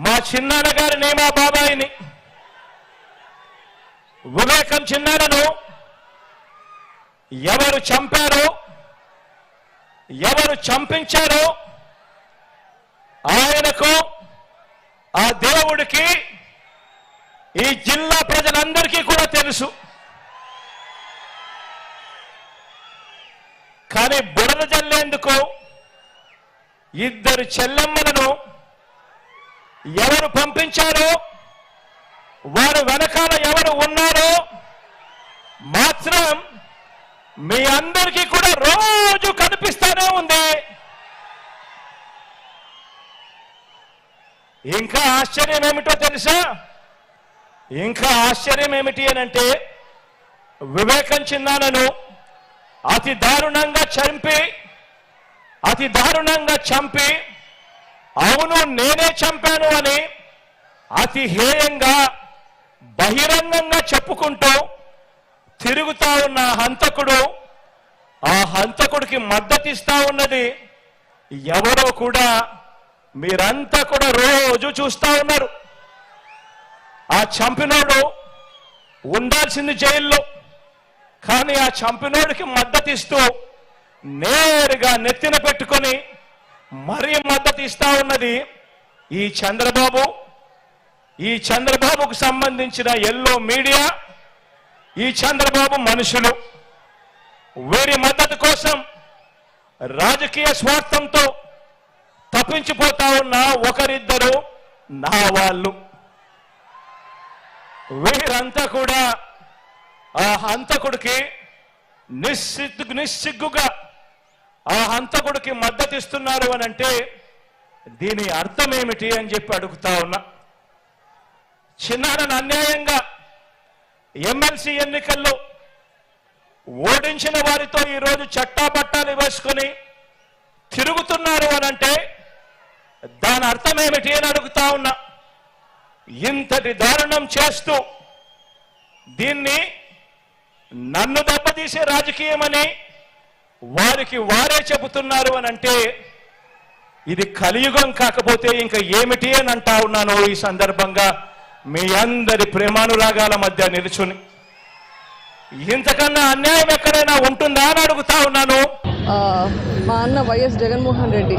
మా చిన్నాన్న గారిని, మా బాబాయిని, వివేకం చిన్నాన్నను ఎవరు చంపారో, ఎవరు చంపించారో ఆయనకు, ఆ దేవుడికి, ఈ జిల్లా ప్రజలందరికీ కూడా తెలుసు. కానీ బురద జల్లేందుకు ఇద్దరు చెల్లెమ్మలను ఎవరు పంపించారో, వారు వెనకాల ఎవరు ఉన్నారో మాత్రం మీ అందరికీ కూడా రోజు కనిపిస్తూనే ఉంది. ఇంకా ఆశ్చర్యం ఏమిటో తెలుసా? ఇంకా ఆశ్చర్యం ఏమిటి అనంటే, వివేకం చిన్నాన్నను అతి దారుణంగా చంపి అవును నేనే చంపాను అని అతి హేయంగా బహిరంగంగా చెప్పుకుంటూ తిరుగుతా ఉన్న హంతకుడు, ఆ హంతకుడికి మద్దతిస్తా ఉన్నది ఎవరో కూడా మీరంతా కూడా రోజు చూస్తా ఉన్నారు. ఆ చంపినోడు ఉండాల్సింది జైల్లో, కానీ ఆ చంపినోడికి మద్దతిస్తూ నేరుగా నెత్తిన పెట్టుకొని మరీ మద్దతు ఇస్తా ఉన్నది ఈ చంద్రబాబుకు సంబంధించిన ఎల్లో మీడియా, ఈ చంద్రబాబు మనుషులు. వీరి మద్దతు కోసం రాజకీయ స్వార్థంతో తప్పించిపోతా ఉన్న ఒకరిద్దరు నా వాళ్ళు. వీరంతా కూడా ఆ హంతకుడికి నిస్సిగ్గుగా ఆ హంతకుడికి మద్దతిస్తున్నారు అని అంటే దీని అర్థం ఏమిటి అని చెప్పి అడుగుతా ఉన్నా. చిన్నాన్నను అన్యాయంగా ఎమ్మెల్సీ ఎన్నికల్లో ఓడించిన వారితో ఈరోజు చట్టాపట్టాలు వేసుకొని తిరుగుతున్నారు అని అంటే దాని అర్థం ఏమిటి అని అడుగుతా ఉన్నా. ఇంతటి దారుణం చేస్తూ దీన్ని నన్ను దెబ్బతీసే రాజకీయమని వారికి వారే చెబుతున్నారు అని అంటే ఇది కలియుగం కాకపోతే ఇంకా ఏమిటి అని అంటా ఉన్నాను. ఈ సందర్భంగా మీ అందరి ప్రేమానురాగాల మధ్య నిలుచుని ఇంతకన్నా అన్యాయం ఎక్కడైనా ఉంటుందా అని అడుగుతా ఉన్నాను. మా అన్న వైఎస్ జగన్మోహన్ రెడ్డి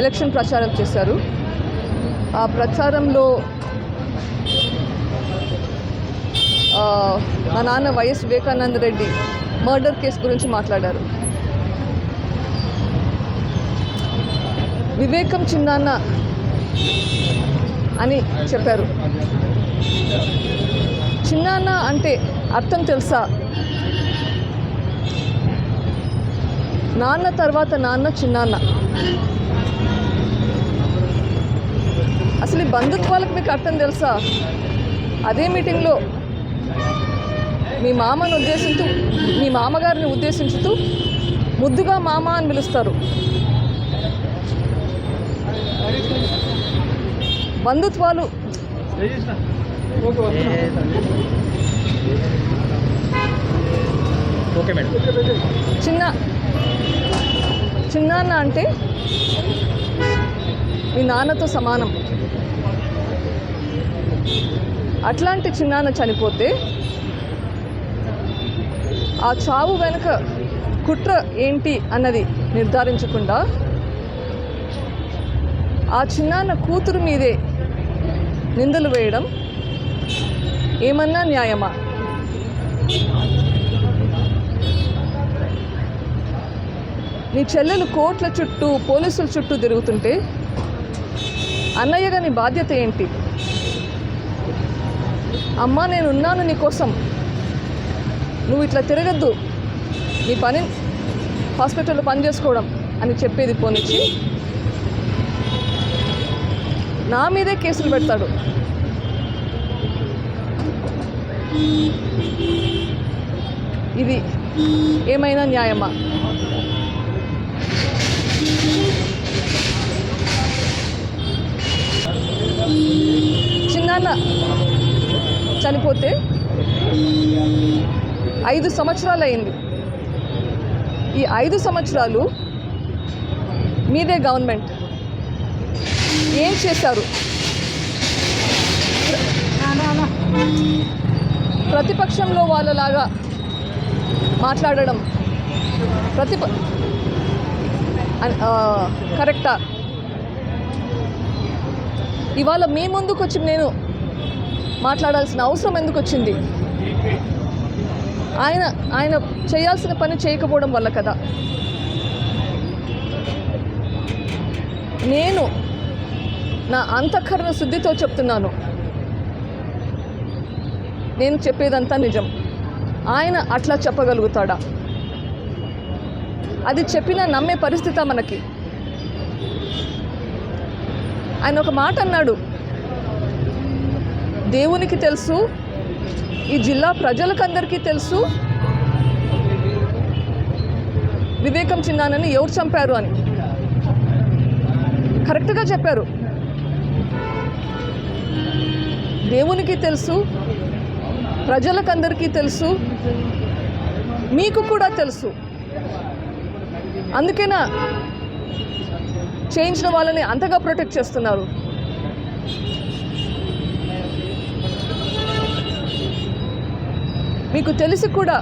ఎలక్షన్ ప్రచారం చేశారు. ఆ ప్రచారంలో మా నాన్న YS Vivekananda Reddy murder case గురించి మాట్లాడారు. వివేకం చిన్నాన్న అని చెప్పారు. చిన్నాన్న అంటే అర్థం తెలుసా? నాన్న తర్వాత నాన్న చిన్నాన్న. అసలు ఈ బంధుత్వాలకు మీకు అర్థం తెలుసా? అదే మీటింగ్లో మీ మామగారిని ఉద్దేశించుతూ ముద్దుగా మామ అని పిలుస్తారు. బంధుత్వాలు చిన్నాన్న అంటే మీ నాన్నతో సమానం. అట్లాంటి చిన్నాన్న చనిపోతే ఆ చావు వెనుక కుట్ర ఏంటి అన్నది నిర్ధారించకుండా ఆ చిన్నాన్న కూతురు మీదే నిందలు వేయడం ఏమన్నా న్యాయమా? నీ చెల్లెలు కోర్టుల చుట్టూ పోలీసుల చుట్టూ తిరుగుతుంటే అన్నయ్యగా నీ బాధ్యత ఏంటి? అమ్మా నేనున్నాను నీకోసం, నువ్వు ఇట్లా తిరగద్దు, నీ పని హాస్పిటల్లో పని చేసుకోవడం అని చెప్పేది పోనిచ్చి నా మీదే కేసులు పెడతాడు. ఇది ఏమైనా న్యాయమా? చిన్నాన్న చనిపోతే 5 సంవత్సరాలు అయింది. ఈ 5 సంవత్సరాలు మీదే గవర్నమెంట్, చేశారు. ప్రతిపక్షంలో వాళ్ళలాగా మాట్లాడడం కరెక్టా? ఇవాళ మీ ముందుకు వచ్చి నేను మాట్లాడాల్సిన అవసరం ఎందుకు వచ్చింది? ఆయన చేయాల్సిన పని చేయకపోవడం వల్ల కదా. నేను నా అంతఃకరణ శుద్ధితో చెప్తున్నాను, నేను చెప్పేదంతా నిజం. ఆయన అట్లా చెప్పగలుగుతాడా? అది చెప్పినా నమ్మే పరిస్థితి మనకి. ఆయన ఒక మాట అన్నాడు, దేవునికి తెలుసు, ఈ జిల్లా ప్రజలకందరికీ తెలుసు వివేకం చిన్నానని ఎవరు చంపారు అని. కరెక్ట్గా చెప్పారు. దేవునికి తెలుసు, ప్రజలకందరికీ తెలుసు, మీకు కూడా తెలుసు. అందుకేనా చేయించిన వాళ్ళని అంతగా ప్రొటెక్ట్ చేస్తున్నారు. మీకు తెలిసి కూడా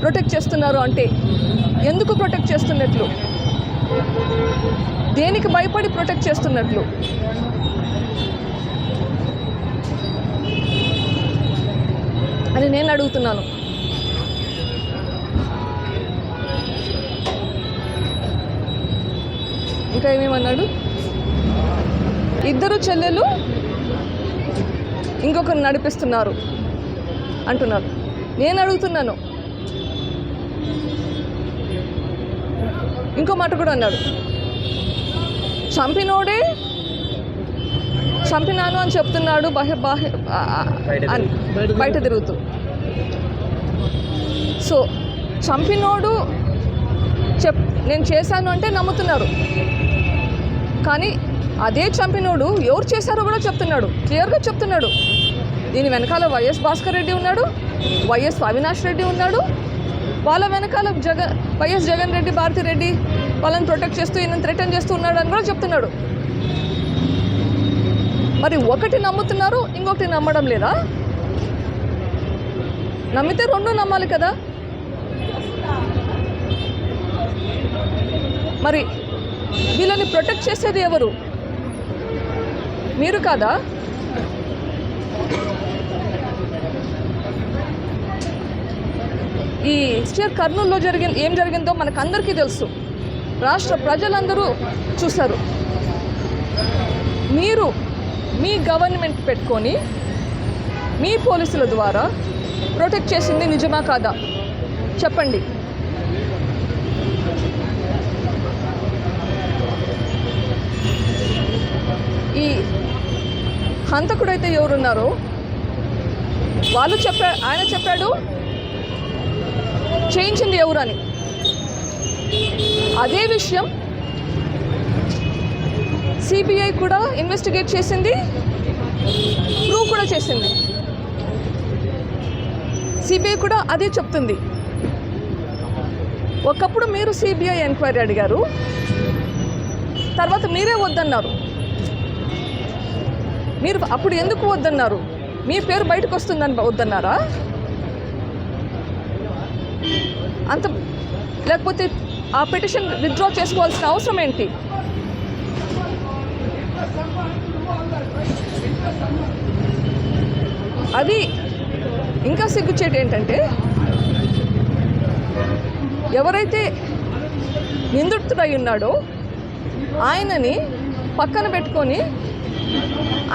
ప్రొటెక్ట్ చేస్తున్నారు అంటే ఎందుకు ప్రొటెక్ట్ చేస్తున్నట్లు? దేనికి భయపడి ప్రొటెక్ట్ చేస్తున్నట్లు? అని నేను అడుగుతున్నాను. ఇంకా ఏమేమన్నాడు? ఇద్దరు చెల్లెలు ఇంకొకరు నడిపిస్తున్నారు అంటున్నారు. నేను అడుగుతున్నాను, ఇంకో మాట కూడా అన్నాడు, చంపినోడే చంపినాను అని చెప్తున్నాడు బయట తిరుగుతూ. సో చంపినోడు నేను చేశాను అంటే నమ్ముతున్నారు, కానీ అదే చంపినోడు ఎవరు చేశారో కూడా చెప్తున్నాడు, క్లియర్గా చెప్తున్నాడు. దీని వెనకాల వైఎస్ భాస్కర్ రెడ్డి ఉన్నాడు, వైఎస్ అవినాష్ రెడ్డి ఉన్నాడు, వాళ్ళ వెనకాల వైఎస్ జగన్ రెడ్డి, భారతి రెడ్డి వాళ్ళని ప్రొటెక్ట్ చేస్తూ ఈయన థ్రెటన్ చేస్తూ ఉన్నాడు అని కూడా చెప్తున్నాడు. మరి ఒకటి నమ్ముతున్నారు, ఇంకొకటి నమ్మడం లేదా? నమ్మితే రెండు నమ్మాలి కదా. మరి వీళ్ళని ప్రొటెక్ట్ చేసేది ఎవరు? మీరు కాదా? ఈ కర్నూలులో ఏం జరిగిందో మనకందరికీ తెలుసు, రాష్ట్ర ప్రజలందరూ చూశారు. మీరు మీ గవర్నమెంట్ పెట్టుకొని మీ పోలీసుల ద్వారా ప్రొటెక్ట్ చేసింది నిజమా కాదా చెప్పండి. ఈ హంతకుడైతే ఎవరున్నారో వాళ్ళు ఆయన చెప్పాడు చేయించింది ఎవరు అని. అదే విషయం సిబిఐ కూడా ఇన్వెస్టిగేట్ చేసింది, ప్రూవ్ కూడా చేసింది. సిబిఐ కూడా అదే చెప్తుంది. ఒకప్పుడు మీరు సిబిఐ ఎంక్వైరీ అడిగారు, తర్వాత మీరే వద్దన్నారు. మీరు అప్పుడు ఎందుకు వద్దన్నారు? మీ పేరు బయటకు వస్తుందని వద్దన్నారా? అంత లేకపోతే ఆ పిటిషన్ విత్డ్రా చేసుకోవాల్సిన అవసరం ఏంటి? అది ఇంకా సిగ్గుచేటు ఏంటంటే, ఎవరైతే నిందితుడై ఉన్నాడో ఆయనని పక్కన పెట్టుకొని